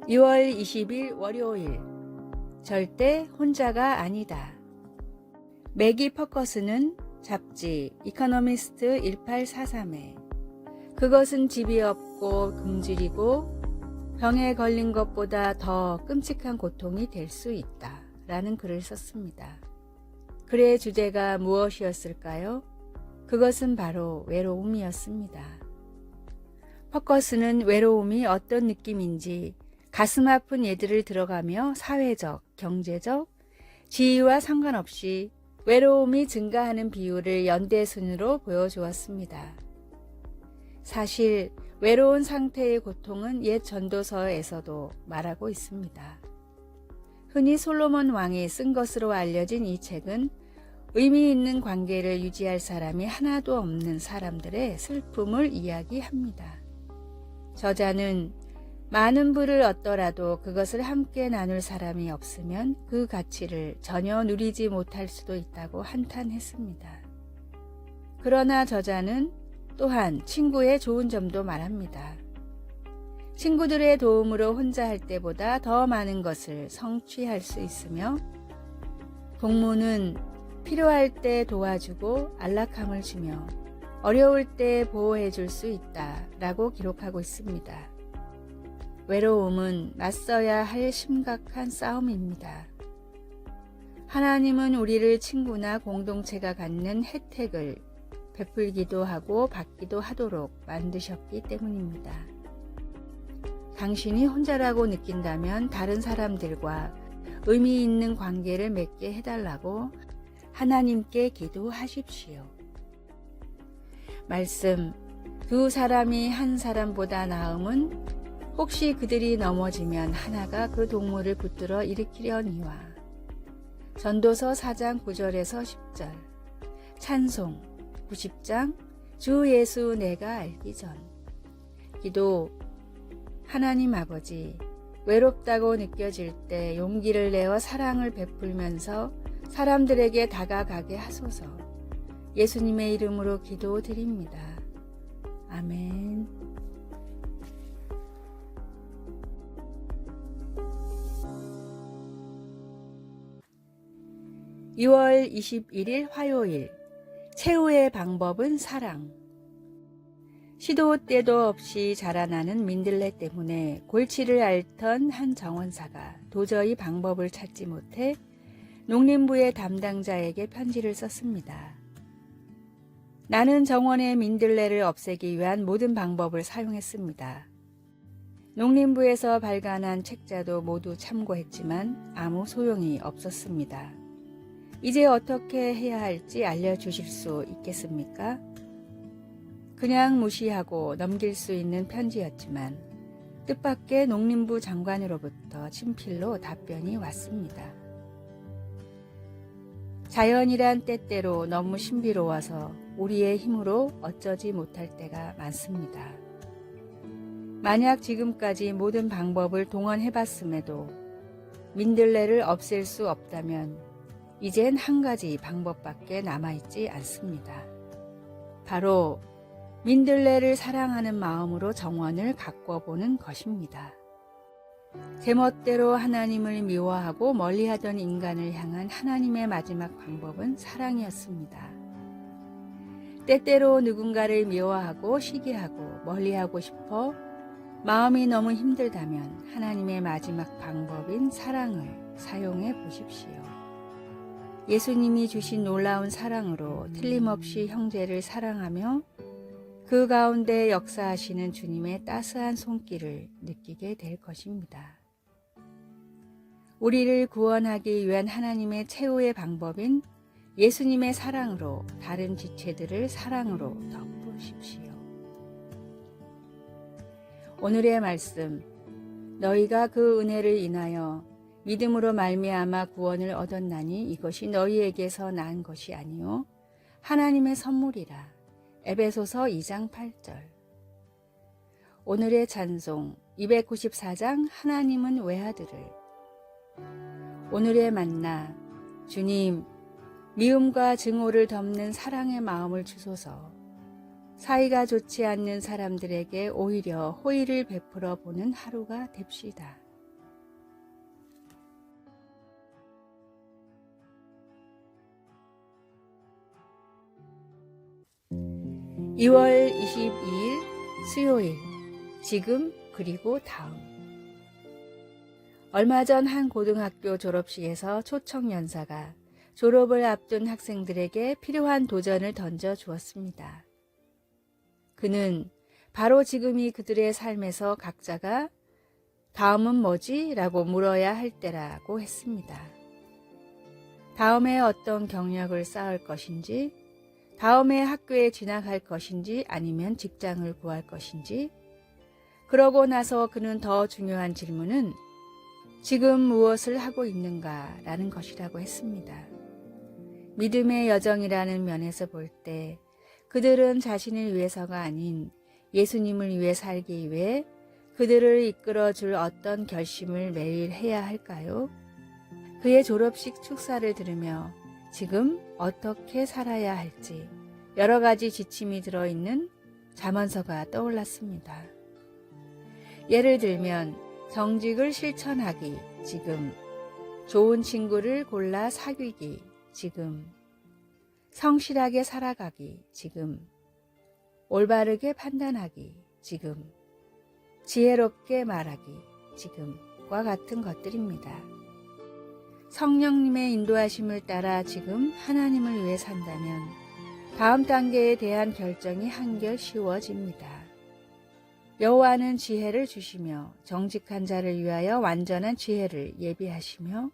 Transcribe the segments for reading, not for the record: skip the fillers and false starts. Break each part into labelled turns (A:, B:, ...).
A: 2월 20일 월요일. 절대 혼자가 아니다. 매기 퍼커슨은 잡지 이코노미스트 1843에 그것은 집이 없고 굶주리고 병에 걸린 것보다 더 끔찍한 고통이 될 수 있다 라는 글을 썼습니다. 글의 주제가 무엇이었을까요? 그것은 바로 외로움이었습니다. 퍼커슨은 외로움이 어떤 느낌인지 가슴 아픈 예들을 들어가며 사회적, 경제적, 지위와 상관없이 외로움이 증가하는 비율을 연대순으로 보여주었습니다. 사실 외로운 상태의 고통은 옛 전도서에서도 말하고 있습니다. 흔히 솔로몬 왕이 쓴 것으로 알려진 이 책은 의미 있는 관계를 유지할 사람이 하나도 없는 사람들의 슬픔을 이야기합니다. 저자는 많은 부를 얻더라도 그것을 함께 나눌 사람이 없으면 그 가치를 전혀 누리지 못할 수도 있다고 한탄했습니다. 그러나 저자는 또한 친구의 좋은 점도 말합니다. 친구들의 도움으로 혼자 할 때보다 더 많은 것을 성취할 수 있으며 동무는 필요할 때 도와주고 안락함을 주며 어려울 때 보호해 줄 수 있다 라고 기록하고 있습니다. 외로움은 맞서야 할 심각한 싸움입니다. 하나님은 우리를 친구나 공동체가 갖는 혜택을 베풀기도 하고 받기도 하도록 만드셨기 때문입니다. 당신이 혼자라고 느낀다면 다른 사람들과 의미 있는 관계를 맺게 해달라고 하나님께 기도하십시오. 말씀, 두 사람이 한 사람보다 나음은 혹시 그들이 넘어지면 하나가 그 동물을 붙들어 일으키려니와. 전도서 4장 9절에서 10절. 찬송 90장 주 예수 내가 알기 전. 기도. 하나님 아버지, 외롭다고 느껴질 때 용기를 내어 사랑을 베풀면서 사람들에게 다가가게 하소서. 예수님의 이름으로 기도드립니다. 아멘. 2월 21일 화요일. 최후의 방법은 사랑. 시도 때도 없이 자라나는 민들레 때문에 골치를 앓던 한 정원사가 도저히 방법을 찾지 못해 농림부의 담당자에게 편지를 썼습니다. 나는 정원의 민들레를 없애기 위한 모든 방법을 사용했습니다. 농림부에서 발간한 책자도 모두 참고했지만 아무 소용이 없었습니다. 이제 어떻게 해야 할지 알려주실 수 있겠습니까? 그냥 무시하고 넘길 수 있는 편지였지만 뜻밖의 농림부 장관으로부터 친필로 답변이 왔습니다. 자연이란 때때로 너무 신비로워서 우리의 힘으로 어쩌지 못할 때가 많습니다. 만약 지금까지 모든 방법을 동원해봤음에도 민들레를 없앨 수 없다면 이젠 한 가지 방법밖에 남아있지 않습니다. 바로 민들레를 사랑하는 마음으로 정원을 가꿔보는 것입니다. 제멋대로 하나님을 미워하고 멀리하던 인간을 향한 하나님의 마지막 방법은 사랑이었습니다. 때때로 누군가를 미워하고 시기하고 멀리하고 싶어 마음이 너무 힘들다면 하나님의 마지막 방법인 사랑을 사용해 보십시오. 예수님이 주신 놀라운 사랑으로 틀림없이 형제를 사랑하며 그 가운데 역사하시는 주님의 따스한 손길을 느끼게 될 것입니다. 우리를 구원하기 위한 하나님의 최후의 방법인 예수님의 사랑으로 다른 지체들을 사랑으로 덮으십시오. 오늘의 말씀, 너희가 그 은혜를 인하여 믿음으로 말미암아 구원을 얻었나니 이것이 너희에게서 난 것이 아니요 하나님의 선물이라. 에베소서 2장 8절. 오늘의 찬송 294장 하나님은 외아들을. 오늘의 만나 주님, 미움과 증오를 덮는 사랑의 마음을 주소서. 사이가 좋지 않는 사람들에게 오히려 호의를 베풀어 보는 하루가 됩시다. 2월 22일 수요일, 지금 그리고 다음. 얼마 전 한 고등학교 졸업식에서 초청연사가 졸업을 앞둔 학생들에게 필요한 도전을 던져 주었습니다. 그는 바로 지금이 그들의 삶에서 각자가 다음은 뭐지? 라고 물어야 할 때라고 했습니다. 다음에 어떤 경력을 쌓을 것인지, 다음에 학교에 진학할 것인지 아니면 직장을 구할 것인지, 그러고 나서 그는 더 중요한 질문은 지금 무엇을 하고 있는가 라는 것이라고 했습니다. 믿음의 여정이라는 면에서 볼 때 그들은 자신을 위해서가 아닌 예수님을 위해 살기 위해 그들을 이끌어 줄 어떤 결심을 매일 해야 할까요? 그의 졸업식 축사를 들으며 지금 어떻게 살아야 할지 여러 가지 지침이 들어있는 잠언서가 떠올랐습니다. 예를 들면 정직을 실천하기, 지금. 좋은 친구를 골라 사귀기, 지금. 성실하게 살아가기, 지금. 올바르게 판단하기, 지금. 지혜롭게 말하기, 지금과 같은 것들입니다. 성령님의 인도하심을 따라 지금 하나님을 위해 산다면 다음 단계에 대한 결정이 한결 쉬워집니다. 여호와는 지혜를 주시며 정직한 자를 위하여 완전한 지혜를 예비하시며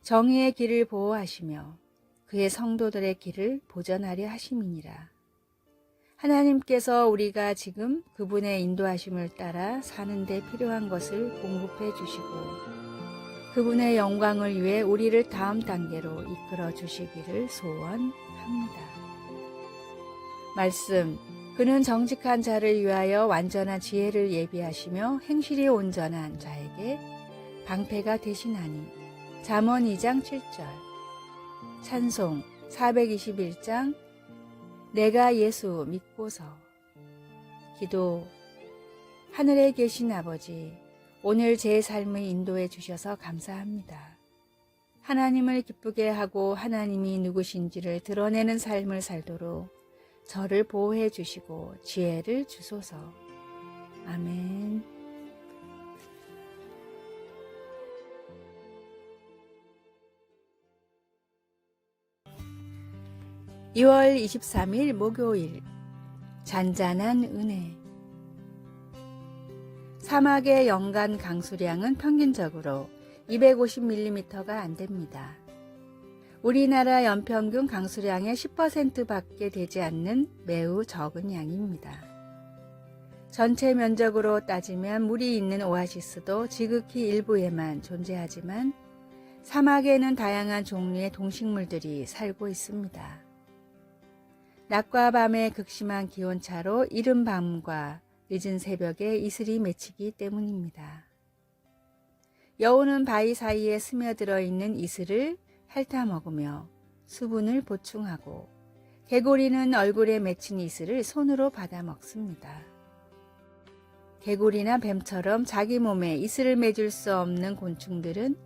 A: 정의의 길을 보호하시며 그의 성도들의 길을 보전하려 하심이니라. 하나님께서 우리가 지금 그분의 인도하심을 따라 사는 데 필요한 것을 공급해 주시고 그분의 영광을 위해 우리를 다음 단계로 이끌어 주시기를 소원합니다. 말씀, 그는 정직한 자를 위하여 완전한 지혜를 예비하시며 행실이 온전한 자에게 방패가 되시나니. 잠언 2장 7절. 찬송 421장 내가 예수 믿고서. 기도. 하늘에 계신 아버지, 오늘 제 삶을 인도해 주셔서 감사합니다. 하나님을 기쁘게 하고 하나님이 누구신지를 드러내는 삶을 살도록 저를 보호해 주시고 지혜를 주소서. 아멘. (2월 23일) 목요일, 잔잔한 은혜. 사막의 연간 강수량은 평균적으로 250mm가 안 됩니다. 우리나라 연평균 강수량의 10%밖에 되지 않는 매우 적은 양입니다. 전체 면적으로 따지면 물이 있는 오아시스도 지극히 일부에만 존재하지만 사막에는 다양한 종류의 동식물들이 살고 있습니다. 낮과 밤의 극심한 기온차로 이른 밤과 늦은 새벽에 이슬이 맺히기 때문입니다. 여우는 바위 사이에 스며들어 있는 이슬을 핥아 먹으며 수분을 보충하고 개구리는 얼굴에 맺힌 이슬을 손으로 받아 먹습니다. 개구리나 뱀처럼 자기 몸에 이슬을 맺을 수 없는 곤충들은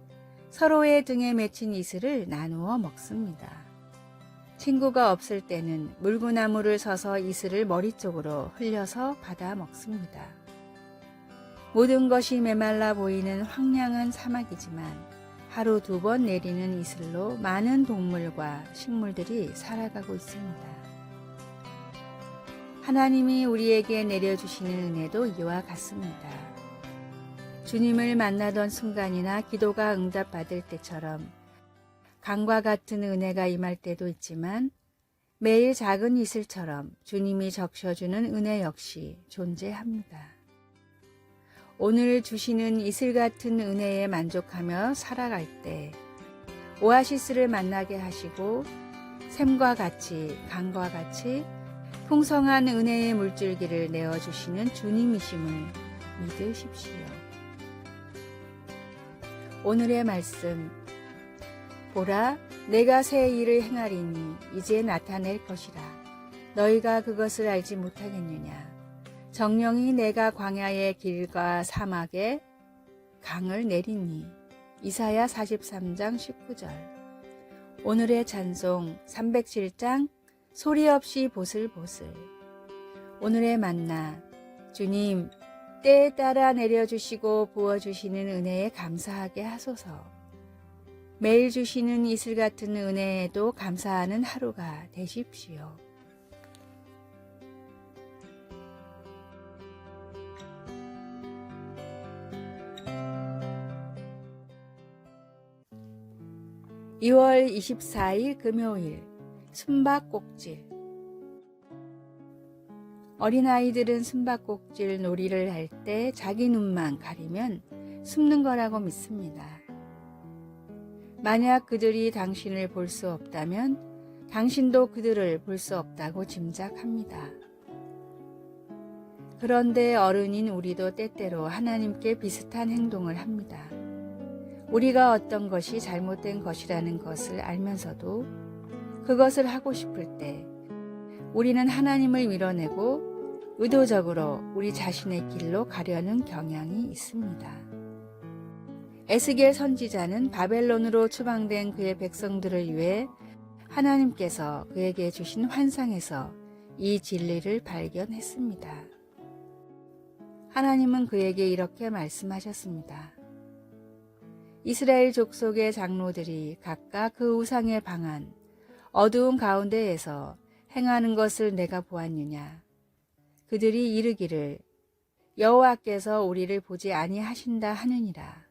A: 서로의 등에 맺힌 이슬을 나누어 먹습니다. 친구가 없을 때는 물구나무를 서서 이슬을 머리 쪽으로 흘려서 받아 먹습니다. 모든 것이 메말라 보이는 황량한 사막이지만 하루 2번 내리는 이슬로 많은 동물과 식물들이 살아가고 있습니다. 하나님이 우리에게 내려주시는 은혜도 이와 같습니다. 주님을 만나던 순간이나 기도가 응답받을 때처럼 강과 같은 은혜가 임할 때도 있지만 매일 작은 이슬처럼 주님이 적셔주는 은혜 역시 존재합니다. 오늘 주시는 이슬 같은 은혜에 만족하며 살아갈 때 오아시스를 만나게 하시고 샘과 같이 강과 같이 풍성한 은혜의 물줄기를 내어주시는 주님이심을 믿으십시오. 오늘의 말씀. 보라, 내가 새 일을 행하리니 이제 나타낼 것이라. 너희가 그것을 알지 못하겠느냐. 정령이 내가 광야의 길과 사막에 강을 내리니. 이사야 43장 19절. 오늘의 찬송 307장 소리 없이 보슬보슬. 오늘의 만나, 주님, 때에 따라 내려주시고 부어주시는 은혜에 감사하게 하소서. 매일 주시는 이슬 같은 은혜에도 감사하는 하루가 되십시오. (2월 24일) 금요일 숨바꼭질. 어린아이들은 숨바꼭질 놀이를 할 때 자기 눈만 가리면 숨는 거라고 믿습니다. 만약 그들이 당신을 볼 수 없다면 당신도 그들을 볼 수 없다고 짐작합니다. 그런데 어른인 우리도 때때로 하나님께 비슷한 행동을 합니다. 우리가 어떤 것이 잘못된 것이라는 것을 알면서도 그것을 하고 싶을 때 우리는 하나님을 밀어내고 의도적으로 우리 자신의 길로 가려는 경향이 있습니다. 에스겔 선지자는 바벨론으로 추방된 그의 백성들을 위해 하나님께서 그에게 주신 환상에서 이 진리를 발견했습니다. 하나님은 그에게 이렇게 말씀하셨습니다. 이스라엘 족속의 장로들이 각각 그 우상에 방한 어두운 가운데에서 행하는 것을 내가 보았느냐. 그들이 이르기를 여호와께서 우리를 보지 아니하신다 하느니라.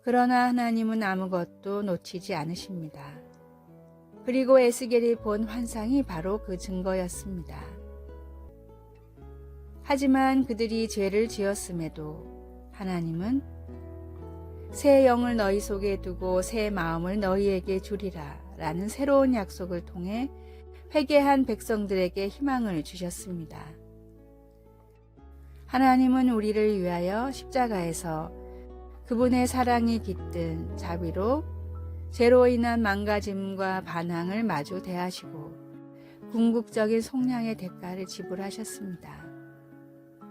A: 그러나 하나님은 아무것도 놓치지 않으십니다. 그리고 에스겔이 본 환상이 바로 그 증거였습니다. 하지만 그들이 죄를 지었음에도 하나님은 새 영을 너희 속에 두고 새 마음을 너희에게 주리라 라는 새로운 약속을 통해 회개한 백성들에게 희망을 주셨습니다. 하나님은 우리를 위하여 십자가에서 그분의 사랑이 깃든 자비로 죄로 인한 망가짐과 반항을 마주 대하시고 궁극적인 속량의 대가를 지불하셨습니다.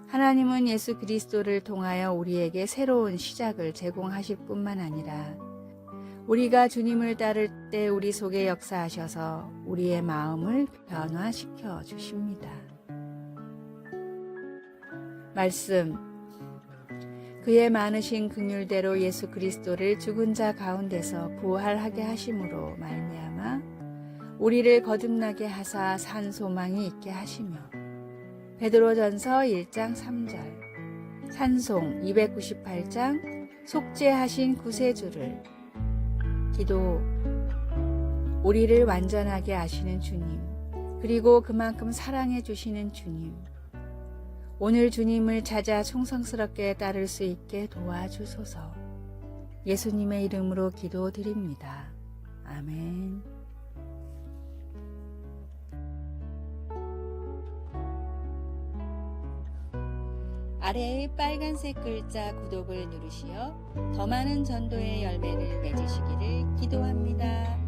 A: 하나님은 예수 그리스도를 통하여 우리에게 새로운 시작을 제공하실 뿐만 아니라 우리가 주님을 따를 때 우리 속에 역사하셔서 우리의 마음을 변화시켜 주십니다. 말씀. 그의 많으신 긍휼대로 예수 그리스도를 죽은 자 가운데서 부활하게 하심으로 말미암아 우리를 거듭나게 하사 산 소망이 있게 하시며 베드로전서 1장 3절 찬송 298장 속죄하신 구세주를 기도. 우리를 완전하게 아시는 주님, 그리고 그만큼 사랑해 주시는 주님, 오늘 주님을 찾아 충성스럽게 따를 수 있게 도와주소서. 예수님의 이름으로 기도드립니다. 아멘. 아래의 빨간색 글자 구독을 누르시어 더 많은 전도의 열매를 맺으시기를 기도합니다.